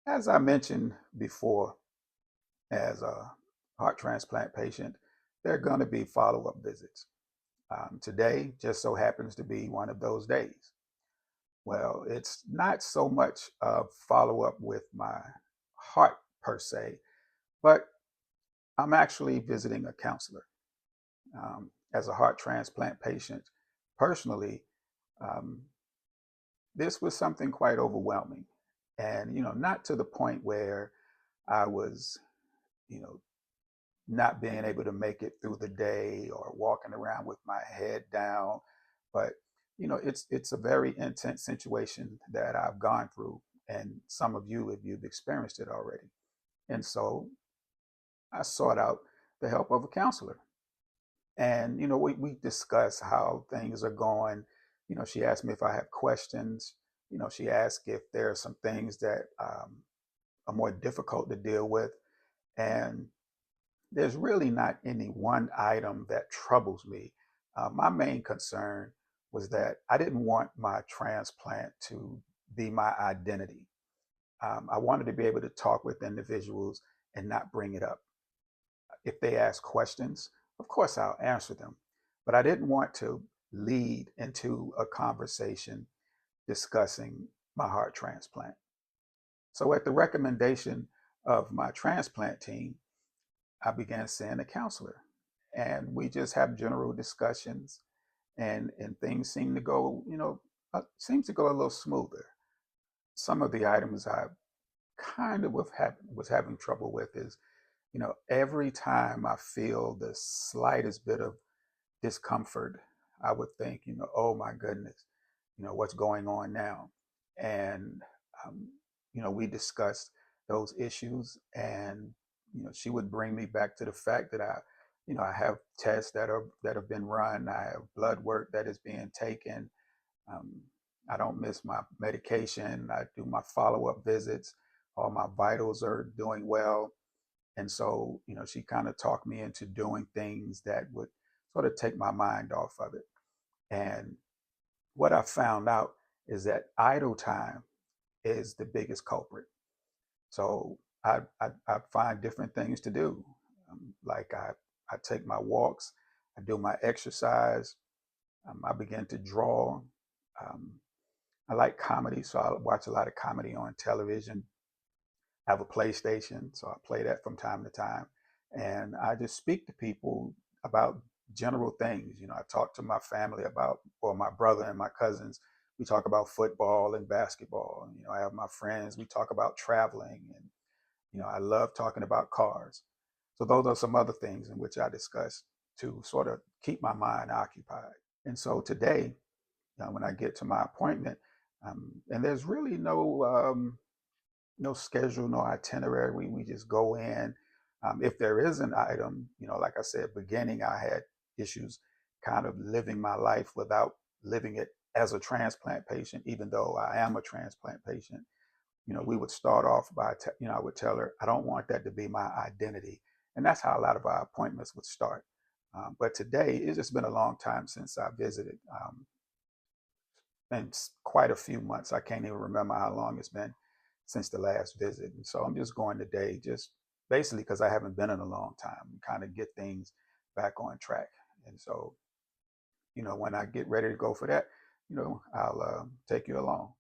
As I mentioned before, as a heart transplant patient, there are going to be follow up visits. Today just so happens to be one of those days. Well, it's not so much a follow up with my heart per se, but I'm actually visiting a counselor. As a heart transplant patient, personally, um, this was something quite overwhelming. And, not to the point where I was, you know, not being able to make it through the day or walking around with my head down. But it's a very intense situation that I've gone through, and some of you, if you've experienced it already. And so I sought out the help of a counselor, and we discuss how things are going. She asked me if I have questions. She asked if there are some things that are more difficult to deal with, and there's really not any one item that troubles me. My main concern was that I didn't want my transplant to be my identity. I wanted to be able to talk with individuals and not bring it up. If they ask questions, of course I'll answer them, but I didn't want to lead into a conversation discussing my heart transplant. So, at the recommendation of my transplant team, I began seeing a counselor, and we just have general discussions, and things seem to go, seems to go a little smoother. Some of the items I kind of was having trouble with is, every time I feel the slightest bit of discomfort, I would think, oh my goodness, what's going on now? And, um, we discussed those issues, and, she would bring me back to the fact that I have tests that have been run. I have blood work that is being taken. Um, I don't miss my medication. I do my follow up visits. All my vitals are doing well. And so, she kind of talked me into doing things that would sort of take my mind off of it. And what I found out is that idle time is the biggest culprit. So I find different things to do. Like I take my walks, I do my exercise, I begin to draw. Um, I like comedy, so I watch a lot of comedy on television. I have a PlayStation, so I play that from time to time. And I just speak to people about general things. I talk to my family about, or my brother and my cousins. We talk about football and basketball. I have my friends. We talk about traveling, and I love talking about cars. So those are some other things in which I discuss to sort of keep my mind occupied. And so today, when I get to my appointment, and there's really no schedule, no itinerary. We just go in. If there is an item, like I said, beginning, I had issues kind of living my life without living it as a transplant patient, even though I am a transplant patient. We would start off by, I would tell her, I don't want that to be my identity. And that's how a lot of our appointments would start. But today, it's just been a long time since I visited. Been quite a few months. I can't even remember how long it's been since the last visit. And so I'm just going today, just basically because I haven't been in a long time, kind of get things back on track. And so, when I get ready to go for that, I'll take you along.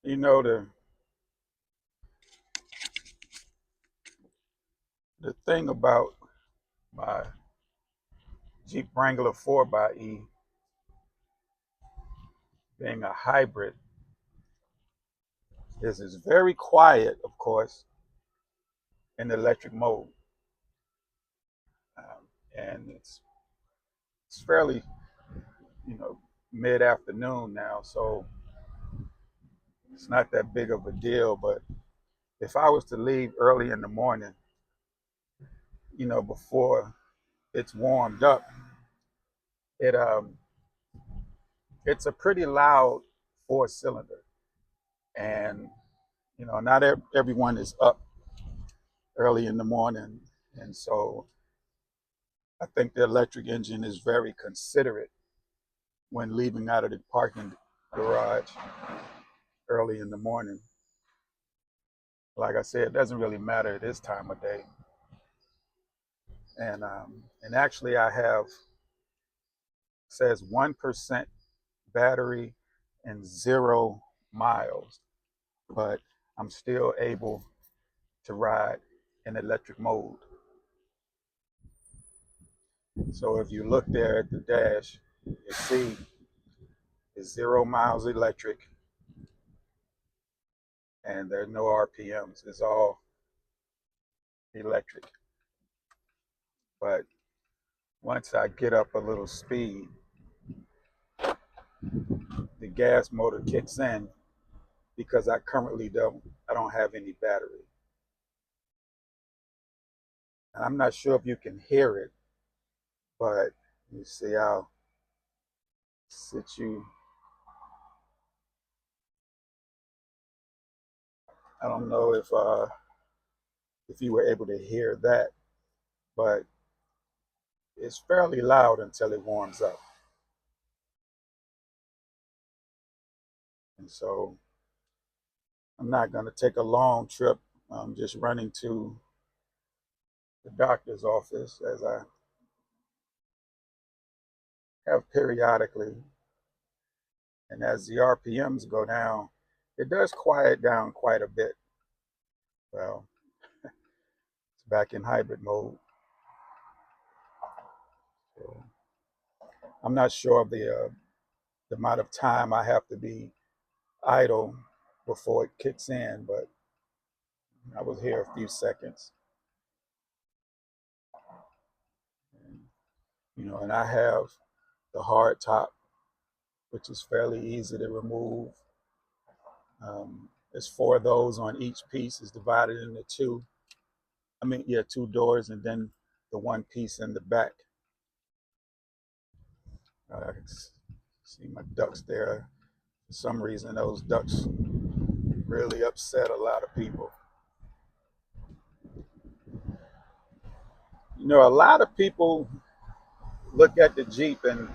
You know, the thing about my Jeep Wrangler 4xe being a hybrid is it's very quiet, of course, in the electric mode. And it's fairly, you know, mid-afternoon now, so it's not that big of a deal. But if I was to leave early in the morning, you know, before it's warmed up, it it's a pretty loud four-cylinder, and you know, not everyone is up early in the morning, and so I think the electric engine is very considerate when leaving out of the parking garage early in the morning. Like I said, it doesn't really matter this time of day. And actually, I have says 1% battery and 0 miles, but I'm still able to ride in electric mode. So if you look there at the dash, you see it's 0 miles electric, and there's no RPMs. It's all electric. But once I get up a little speed, the gas motor kicks in because I don't have any battery. And I'm not sure if you can hear it, but you see, I'll sit you. I don't know if you were able to hear that, but it's fairly loud until it warms up. And so I'm not going to take a long trip. I'm just running to the doctor's office, as I have periodically. And as the RPMs go down, it does quiet down quite a bit. Well, it's back in hybrid mode. So I'm not sure of the amount of time I have to be idle before it kicks in, but I was here a few seconds. And, you know, and I have the hard top, which is fairly easy to remove. There's 4 of those on each piece. Is divided into two. I mean, yeah, 2 doors, and then the one piece in the back. See my ducks there. For some reason, those ducks really upset a lot of people. You know, a lot of people look at the Jeep and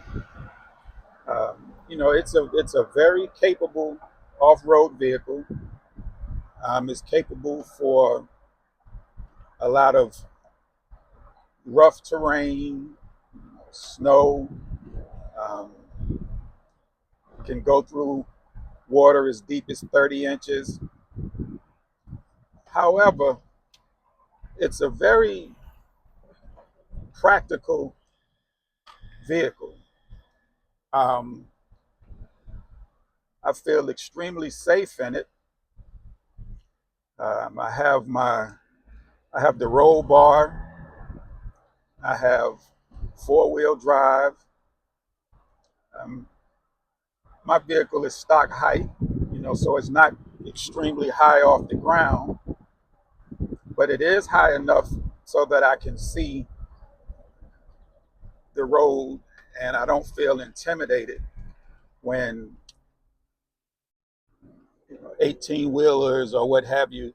you know, it's a very capable off-road vehicle. It's capable for a lot of rough terrain, snow. Um, can go through water as deep as 30 inches. However, it's a very practical vehicle. Um, I feel extremely safe in it. I have the roll bar. I have 4-wheel drive. Um, my vehicle is stock height, you know, so it's not extremely high off the ground, but it is high enough so that I can see the road and I don't feel intimidated when 18-wheelers or what have you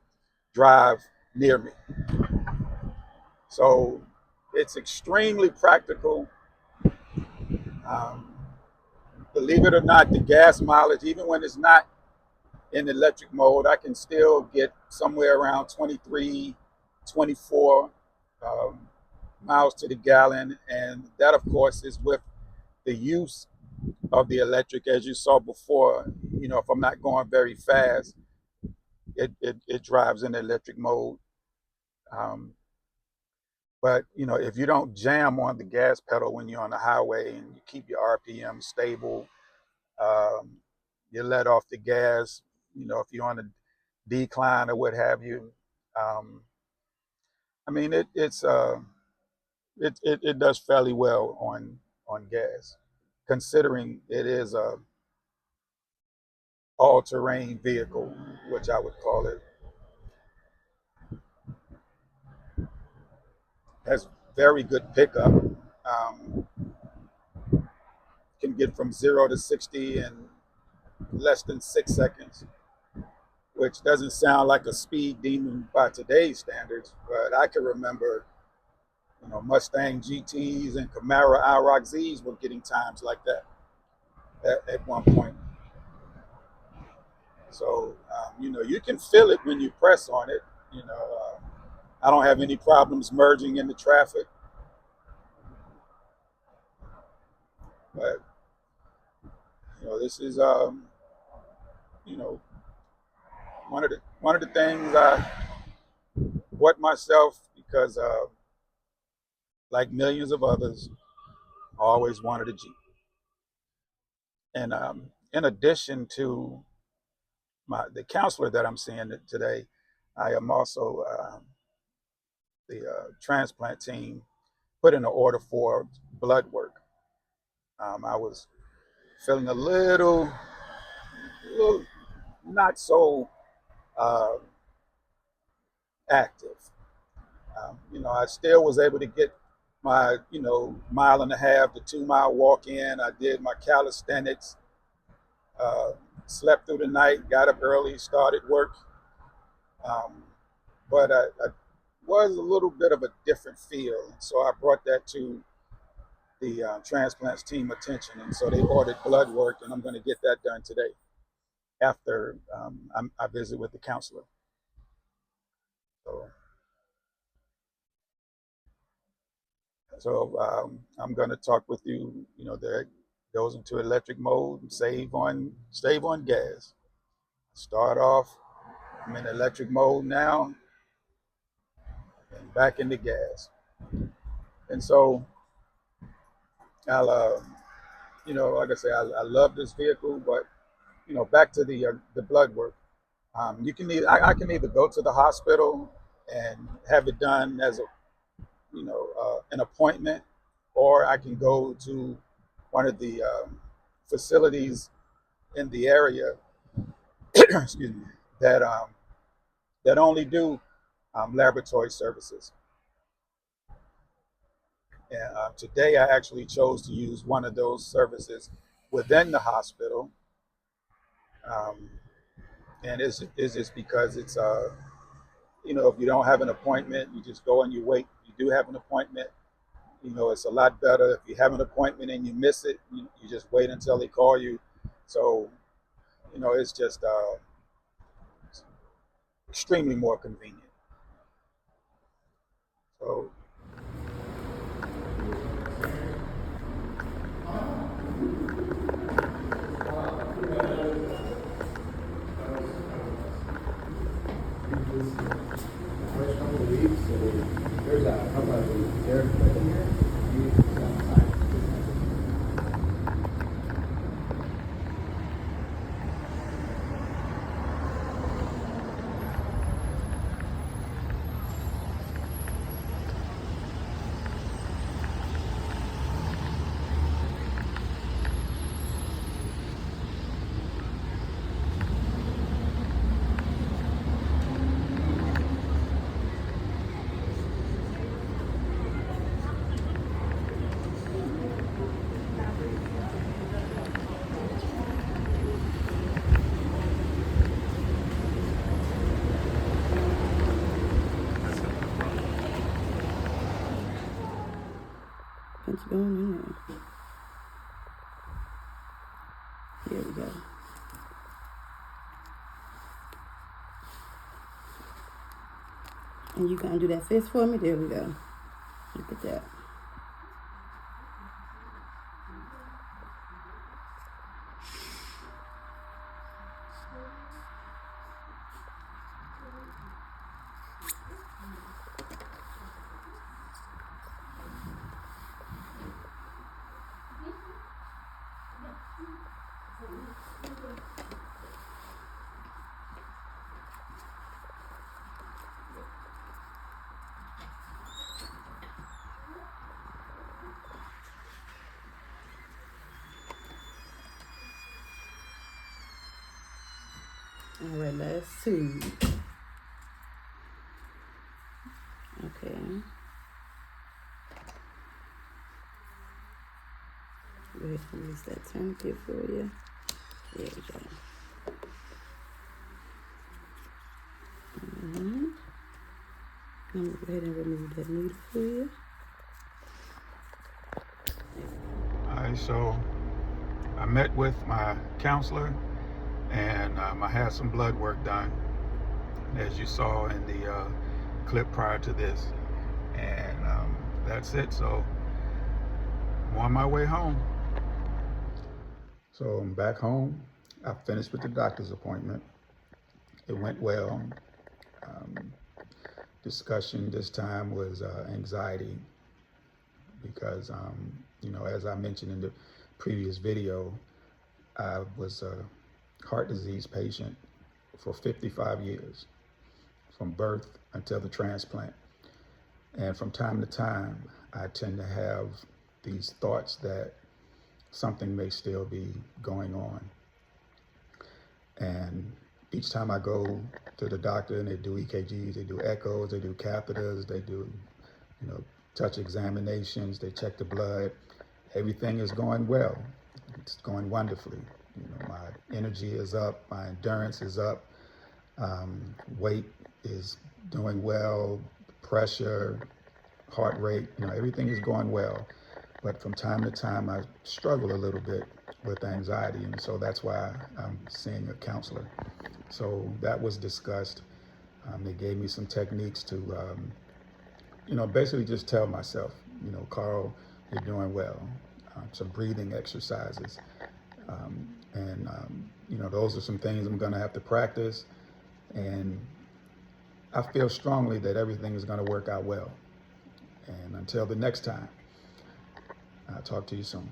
drive near me. So it's extremely practical. Um, Believe it or not, the gas mileage, even when it's not in electric mode, I can still get somewhere around 23, 24 miles to the gallon. And that, of course, is with the use of the electric. As you saw before, if I'm not going very fast, it drives in electric mode. Um, but if you don't jam on the gas pedal when you're on the highway and you keep your RPM stable, um, you let off the gas, if you're on a decline or what have you. Um, I mean, it does fairly well on gas, considering it is a all-terrain vehicle, which I would call it. Has very good pickup. Can get from 0 to 60 in less than 6 seconds, which doesn't sound like a speed demon by today's standards, but I can remember, Mustang GTs and Camaro IROC-Zs were getting times like that at one point. So, you can feel it when you press on it. I don't have any problems merging into traffic, but this is you know one of the things I bought myself because, like millions of others, I always wanted a Jeep. And in addition to the counselor that I'm seeing today, I am also the transplant team put in an order for blood work. I was feeling a little not so uh, active. I still was able to get my, mile and a half to 2 mile walk in. I did my calisthenics, uh, slept through the night, got up early, started work. Um, but I was a little bit of a different feel. So I brought that to the transplants team attention. And so they ordered blood work, and I'm going to get that done today after I visit with the counselor. So, I'm going to talk with you, that goes into electric mode, save on gas. Start off, I'm in electric mode now, and back into gas. And so I'll, like I say, I love this vehicle, but back to the blood work. You can I can either go to the hospital and have it done as an appointment, or I can go to one of the facilities in the area, excuse me, that that only do laboratory services. And today, I actually chose to use one of those services within the hospital, um, and it's just because it's if you don't have an appointment, you just go and you wait. You do have an appointment, it's a lot better. If you have an appointment and you miss it, you just wait until they call you. So, it's just extremely more convenient. So, first couple of weeks, so there's a couple of Derek in here. It's going in there. Here we go. And you gonna do that fist for me? There we go. Look at that. All right, last two. Okay. Go ahead and use that tourniquet for you. There we go. I'm gonna go ahead and remove that needle for you. All right, so I met with my counselor, and I had some blood work done, as you saw in the clip prior to this. And that's it. So I'm on my way home. So I'm back home. I finished with the doctor's appointment. It went well. Discussion this time was anxiety because, as I mentioned in the previous video, I was a heart disease patient for 55 years, from birth until the transplant. And from time to time, I tend to have these thoughts that something may still be going on. And each time I go to the doctor and they do EKGs, they do echoes, they do catheters, they do, touch examinations, they check the blood, everything is going well. It's going wonderfully. My energy is up, my endurance is up, weight is doing well, pressure, heart rate, everything is going well. But from time to time, I struggle a little bit with anxiety, and so that's why I'm seeing a counselor. So that was discussed. They gave me some techniques to, basically just tell myself, Carl, you're doing well. Some breathing exercises. Those are some things I'm going to have to practice. And I feel strongly that everything is going to work out well. And until the next time, I'll talk to you soon.